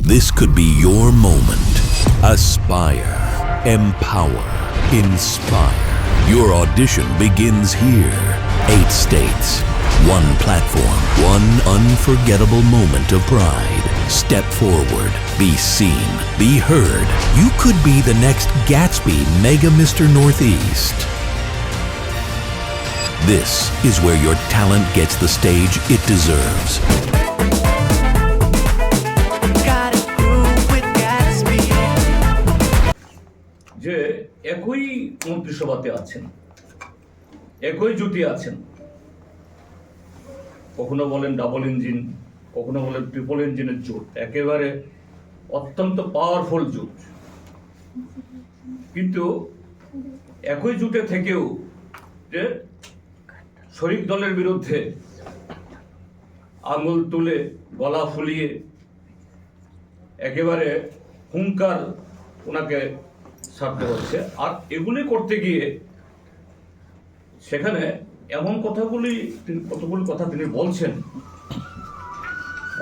This could be your moment. Aspire, empower, inspire. Your audition begins here. 8 states, 1 platform, 1 unforgettable moment of pride. Step forward, be seen, be heard. You could be the next Gatsby Mega Mr. Northeast. This is where your talent gets the stage it deserves. যে একই মন্ত্রিসভাতে আছেন, একই জুটি আছেন, কখনো বলেন double engine, কখনো বলেন ট্রিপল ইঞ্জিনের জোট, একেবারে অত্যন্ত পাওয়ারফুল জোট। কিন্তু একই জোটে থেকেও যে শরিক দলের বিরুদ্ধে আঙুল তুলে গলা ফুলিয়ে একেবারে হুঙ্কার ওনাকে ছাড়তে হচ্ছে। আর এগুলি করতে গিয়ে সেখানে এমন কতগুলি কথা তিনি বলছেন,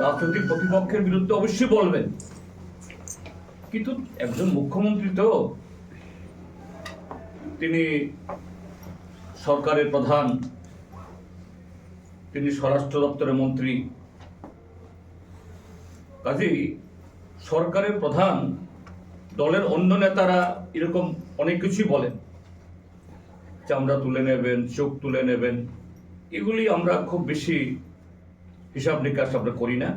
রাজনৈতিক প্রতিপক্ষের বিরুদ্ধে অবশ্যই বলবেন, কিন্তু একজন মুখ্যমন্ত্রী তো, তিনি সরকারের প্রধান, তিনি স্বরাষ্ট্র দপ্তরের মন্ত্রী। কাজেই সরকারের প্রধান, দলের অন্য নেতারা এরকম অনেক কিছুই বলেন, চামড়া তুলে নেবেন, চোখ তুলে নেবেন, এগুলি আমরা খুব বেশি হিসাব নিকাশ আমরা করি না,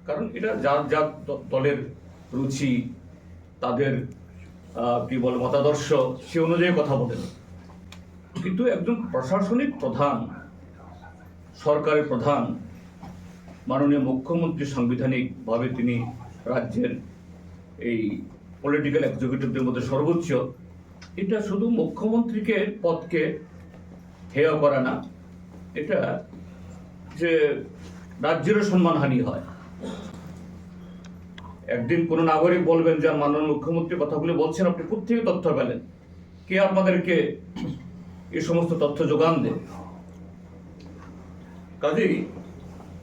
কারণ এটা যার যার দলের রুচি, তাদের কি বলে মতাদর্শ, সে অনুযায়ী কথা বলেন। কিন্তু একজন প্রশাসনিক প্রধান, সরকারের প্রধান, মাননীয় মুখ্যমন্ত্রী সাংবিধানিকভাবে তিনি রাজ্যের এই পলিটিক্যাল এক্সিকিউটিভদের মধ্যে সর্বোচ্চ, এটা শুধু মুখ্যমন্ত্রীকে পদকে হেয় করা না, এটা যে রাজ্যেরও সম্মানহানি হয়। একদিন কোনো নাগরিক বলবেন যে মাননীয় মুখ্যমন্ত্রী কথাগুলো বলছেন, আপনি কোত্থেকে তথ্য পেলেন, কে আপনাদেরকে এই সমস্ত তথ্য যোগান দেয়? কাজেই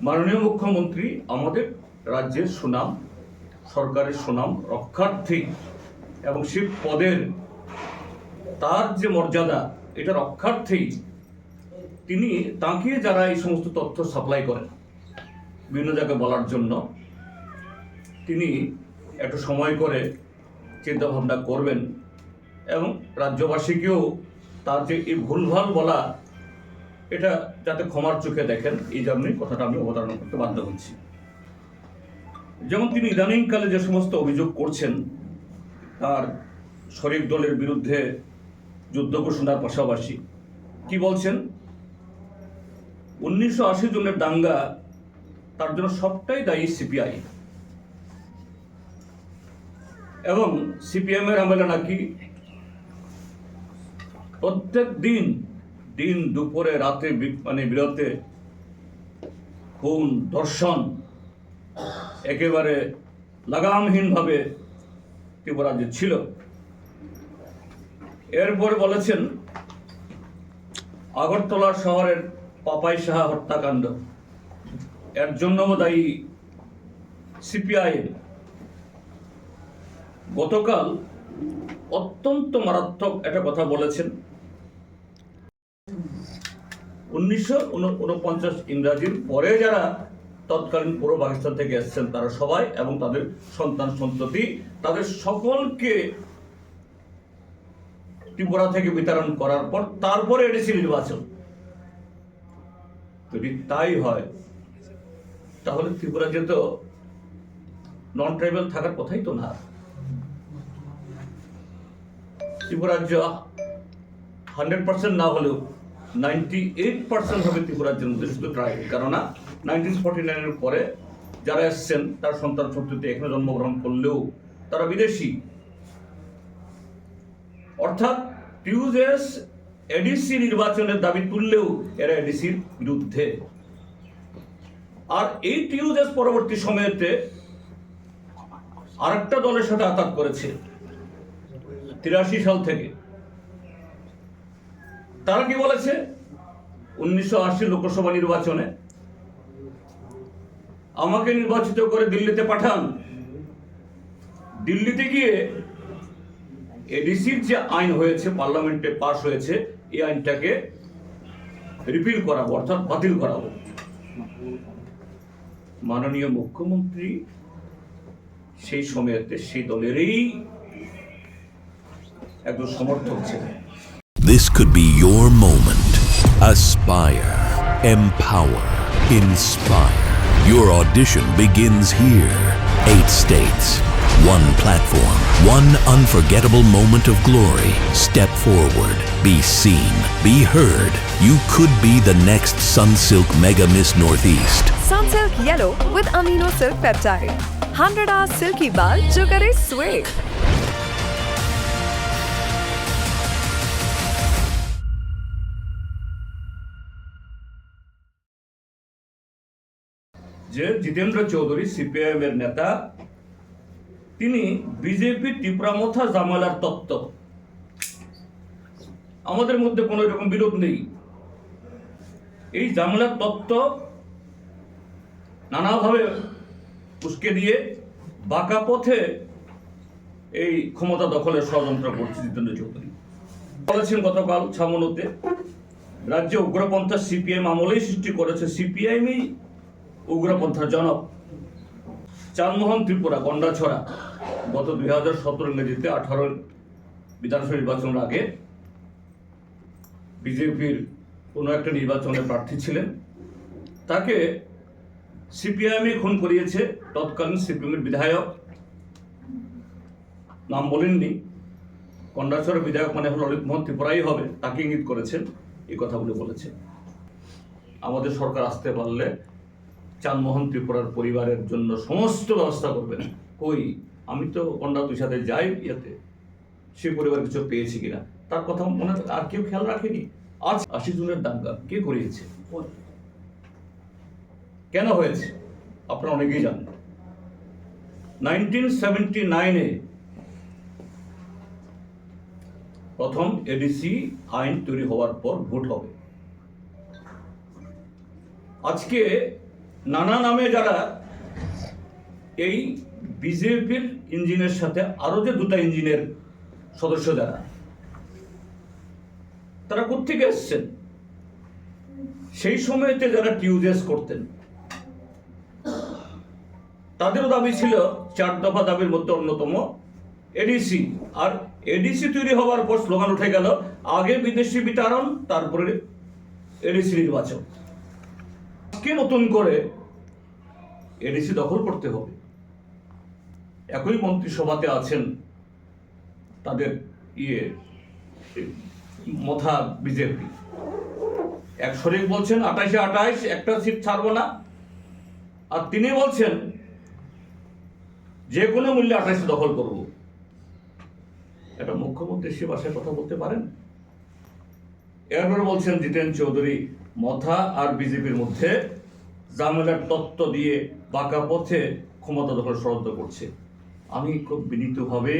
মাননীয় মুখ্যমন্ত্রী আমাদের রাজ্যের সুনাম, সরকারের সুনাম রক্ষার্থে এবং সে পদের তার যে মর্যাদা, এটা রক্ষার্থেই তিনি, তাকে যারা এই সমস্ত তথ্য সাপ্লাই করেন বিভিন্ন জায়গায় বলার জন্য, তিনি একটু সময় করে চিন্তা ভাবনা করবেন এবং রাজ্যবাসীকেও তার যে এই ভুলভাল বলা, এটা যাতে ক্ষমার চোখে দেখেন, এই জন্যই কথাটা আমি অবতারণা করতে বাধ্য হচ্ছি। যেমন তিনি ইদানিংকালে যে সমস্ত অভিযোগ করছেন, তার শরিক দলের বিরুদ্ধে যুদ্ধ ঘোষণার পাশাপাশি কি বলছেন, 1980 জনের দাঙ্গা, তার জন্য সবটাই দায়ী সিপিআই, এবং সিপিএম এর আমলে নাকি প্রত্যেক দিন দুপুরে রাতে বিরতে খুন, ধর্ষণ একেবারে লাগামহীনভাবে ত্রিপুরা যে ছিল। এরপর বলেছেন আগরতলা শহরের পাপাই সাহা হত্যাকাণ্ড, এর জন্য দায়ী সিপিআইএম। গতকাল অত্যন্ত মারাত্মক একটা কথা বলেছেন, 1949 ইংরাজির পরে যারা তৎকালীন পূর্ব পাকিস্তান থেকে এসেছেন তারা সবাই এবং তাদের সন্তান সন্ততি, তাদের সকলকে ত্রিপুরা থেকে বিতরণ করার পর তারপরে এডিসি নির্বাচন। যদি তাই হয় তাহলে ত্রিপুরা যে তো নন ট্রাইবাল থাকার কথাই তো না। ত্রিপুরা রাজ্য 100% না হলেও 98% হবে ত্রিপুরা রাজ্যের মধ্যে শুধু ট্রাইবাল, কেননা 1949 পরে যারা এসছেন তার সন্তান সন্ততি এখানে জন্মগ্রহণ করলেও তারা বিদেশি, অর্থাৎ টিউজেস এডিসি নির্বাচনের দাবি তুললেও এরা এডিসির বিরুদ্ধে। আর এই টিউজেস পরবর্তী সময়েতে আরেকটা দলের সাথে আঘাত করেছে 83 সাল থেকে। তারা কি বলেছে, 1980 লোকসভা নির্বাচনে আমাকে নির্বাচিত করে দিল্লিতে পাঠান, দিল্লিতে গিয়ে এডিসির যে আইন হয়েছে, পার্লামেন্টে পাস হয়েছে, এই আইনটাকে রিপিল করাবো, অর্থাৎ বাতিল করাবো। মাননীয় মুখ্যমন্ত্রী সেই সময়তে সেই দলেরই একজন সমর্থক ছিলেন। This could be your moment. Aspire, empower, inspire. Your audition begins here. 8 states, 1 platform, 1 unforgettable moment of glory. Step forward, be seen, be heard. You could be the next Sunsilk Mega Miss Northeast. Sunsilk Yellow with Amino Silk Peptide. 100 hours silky bal jo kare sway. যে Jitendra Chowdhury CPIM এর নেতা, তিনি BJP টিপরামথা জামালার তত্ত্ব, আমাদের মধ্যে কোনো রকম বিরোধ নেই, এই জামালার তত্ত্ব নানাভাবে উস্কে দিয়ে বাঁকা পথে এই ক্ষমতা দখলের ষড়যন্ত্র করছে জিতেন্দ্র চৌধুরী। বলেছেন গতকাল ছামনুতে, রাজ্যে উগ্রপন্থা সিপিএম আমলেই সৃষ্টি করেছে, সিপিআইএমই উগ্রপন্থার জনক। চাঁদমোহন ত্রিপুরা গন্ডাছড়া গত 2017 ইংরেজিতে 18 বিধানসভা নির্বাচনের আগে বিজেপির কোনো একটা নির্বাচনের প্রার্থী ছিলেন, তাকে সিপিআইএমই খুন করিয়েছে। তৎকালীন সিপিএমের বিধায়ক, নাম বলেননি, গন্ডাছড়ার বিধায়ক মানে ললিত মোহন ত্রিপুরাই হবে, তাকে ইঙ্গিত করেছেন, এই কথাগুলো বলেছেন। আমাদের সরকার আসতে পারলে চাঁদমোহন ত্রিপুরার পরিবারের জন্য সমস্ত ব্যবস্থা করবেন। কই, আমি তো গন্ডা তুই সাথে যাই ইয়েতে, সে পরিবার কিছু পেয়েছি কিনা তার কথা মনে আর কেউ খেয়াল রাখেনি। আজ 80 জনের দাঙ্গা কে করিয়েছে, কেন হয়েছে আপনারা অনেকেই জানেন। 1979-এ প্রথম এডিসি আইন তৈরি হওয়ার পর ভোট হবে। আজকে নানা নামে যারা এই বিজেপির ইঞ্জিনের সাথে আরো যে 2টা ইঞ্জিনের সদস্য যারা, তারা কোত্থেকে এসছেন? সেই সময়তে যারা টিউজেস করতেন তাদেরও দাবি ছিল 4 দফা দাবির মধ্যে অন্যতম এডিসি। আর এডিসি তৈরি হওয়ার পর স্লোগান উঠে গেল, আগে বিদেশি বিতাড়ন, তারপরে এডিসি নির্বাচন। আজকে নতুন করে এডিসি দখল করতে হবে। একই মন্ত্রিসভাতে আছেন তাদের মথা বিজেপি, এক শরিক বলছেন 28-এ 28 একটা সিট ছাড়বো না, আর তিনি বলছেন যে কোনো মূল্যে 28 দখল করব। এটা মুখ্যমন্ত্রী সে ভাষায় কথা বলতে পারেন? এরপর বলছেন জিতেন চৌধুরী মথা আর বিজেপির মধ্যে জামেলার তত্ত্ব দিয়ে বাঁকা পথে ক্ষমতা দখল ষড়যন্ত্র করছে। আমি খুব বিনীতভাবে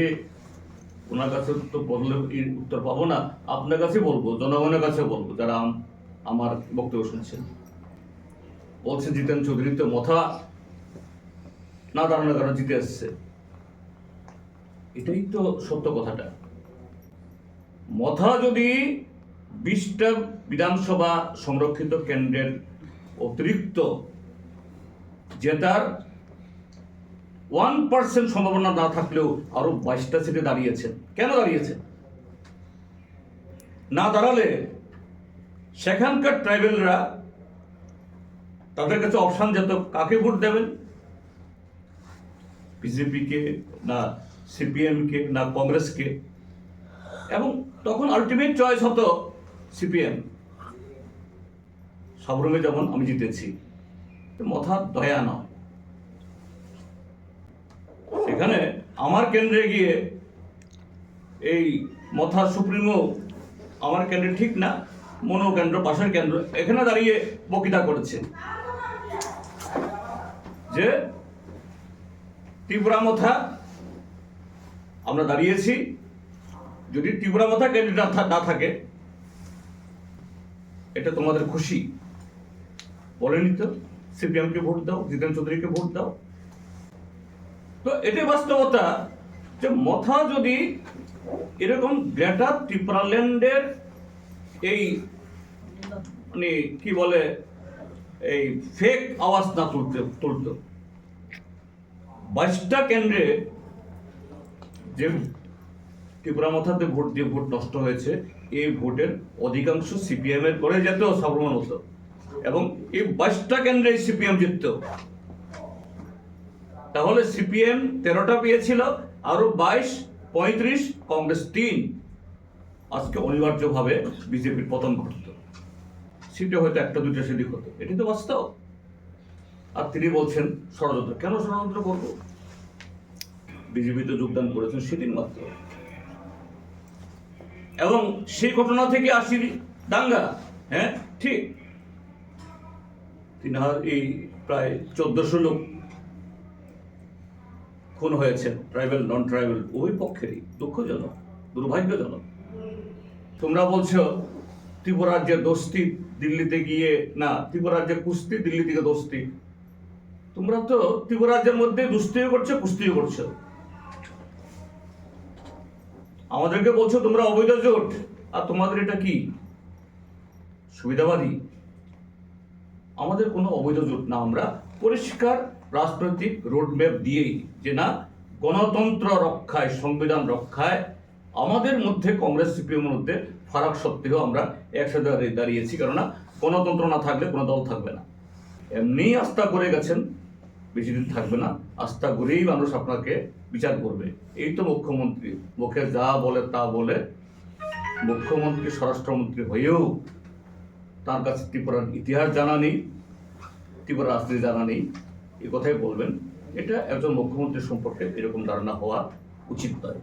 ওনার কাছে তো বললে উত্তর পাবো না, আপনার কাছে বলবো, জনগণের কাছে বলবো, যারা আমার বক্তব্য শুনছেন। বলছেন জিতেন চৌধুরী তো মথা না দাঁড়ানোর কারণে জিতে আসছে। এটাই তো সত্য কথাটা। মথা যদি 20টা বিধানসভা সংরক্ষিত কেন্দ্রের অতিরিক্ত জেতার 1% সম্ভাবনা না থাকলেও আরো 22টা সিটে দাঁড়িয়েছেন। কেন দাঁড়িয়েছেন? না দাঁড়ালে সেখানকার ট্রাইবেলরা তাদের কাছে অপশন যেত, কাকে ভোট দেবেন, বিজেপিকে না সিপিএমকে না কংগ্রেসকে, এবং তখন আলটিমেট চয়েস হতো সিপিএম। সাবরুমে যেমন আমি জিতেছি, মথা দয়া নয়। সেখানে আমার কেন্দ্রে গিয়ে এই মথা সুপ্রিমো আমার কেন্দ্রে ঠিক না, মনো কেন্দ্র, পাশের কেন্দ্র, এখানে দাঁড়িয়ে বক্তৃতা করেছে যে ত্রিপুরা মথা আমরা দাঁড়িয়েছি, যদি ত্রিপুরা মথা ক্যান্ডিডেট না থাকে এটা তোমাদের খুশি, বলেনি তো সিপিএমকে ভোট দাও, জিতেন চৌধুরীকে ভোট দাও। তো এটাই বাস্তবতা যে মথা যদি এরকম গ্রেটার ত্রিপুরাল্যান্ডের এই মানে কি বলে এই ফেক আওয়াজ না তুলত 22টা কেন্দ্রে যে ত্রিপুরা মথাতে ভোট নষ্ট হয়েছে, এই ভোটের অধিকাংশ সিপিএম এর করে যেত সর্বমন হতো, এবং এই 22টা কেন্দ্রে সিপিএম জিতত। তাহলে সিপিএম 13টা পেয়েছিল, আরো 22, 35, কংগ্রেস 3। আজকে অনিবার্যভাবে বিজেপির পতন ঘটত, সিটে হয়তো 1-2টা সেদিক হতো, এটি তো বাস্তব। আর তিনি বলছেন ষড়যন্ত্র। কেন ষড়যন্ত্র করবো? বিজেপিতে যোগদান করেছেন সেদিন মাত্র, এবং সেই ঘটনা থেকে আসি দাঙ্গা। হ্যাঁ ঠিক, এই প্রায় 1400 লোক খুন হয়েছে, ট্রাইবেল নন ট্রাইবেল উভয় পক্ষেরই। দুঃখজনক, দুর্ভাগ্যজনক। তোমরা বলছো ত্রিপুরা রাজ্যের দোস্তি দিল্লিতে গিয়ে না, ত্রিপুরা রাজ্যের কুস্তি দিল্লি থেকে দোস্তি। তোমরা তো ত্রিপুরা রাজ্যের মধ্যে দুস্তিও করছো, কুস্তিও করছো। আমাদেরকে বলছো তোমরা অবৈধ জোট, আর তোমাদের এটা কি সুবিধাবাদী? আমাদের কোনো অবৈধ জোট না, আমরা পরিষ্কার রাজনৈতিক রোডম্যাপ দিয়েই যে না, গণতন্ত্র রক্ষায়, সংবিধান রক্ষায় আমাদের মধ্যে কংগ্রেস সিপিএম এর মধ্যে ফারাক সত্ত্বেও আমরা একসাথে দাঁড়িয়েছি, কেননা গণতন্ত্র না থাকলে কোনো দল থাকবে না। এমনি আস্থা করে গেছেন, বেশি দিন থাকবে না, আস্থা করেই মানুষ আপনাকে বিচার করবে। এই তো মুখ্যমন্ত্রী মুখে যা বলে তা বলে, মুখ্যমন্ত্রী স্বরাষ্ট্রমন্ত্রী হয়েও তার কাছে ত্রিপুরার ইতিহাস জানা নেই, ত্রিপুরা রাজনীতি জানা নেই, এ কথাই বলবেন। এটা একজন মুখ্যমন্ত্রী সম্পর্কে এরকম ধারণা হওয়া উচিত নয়।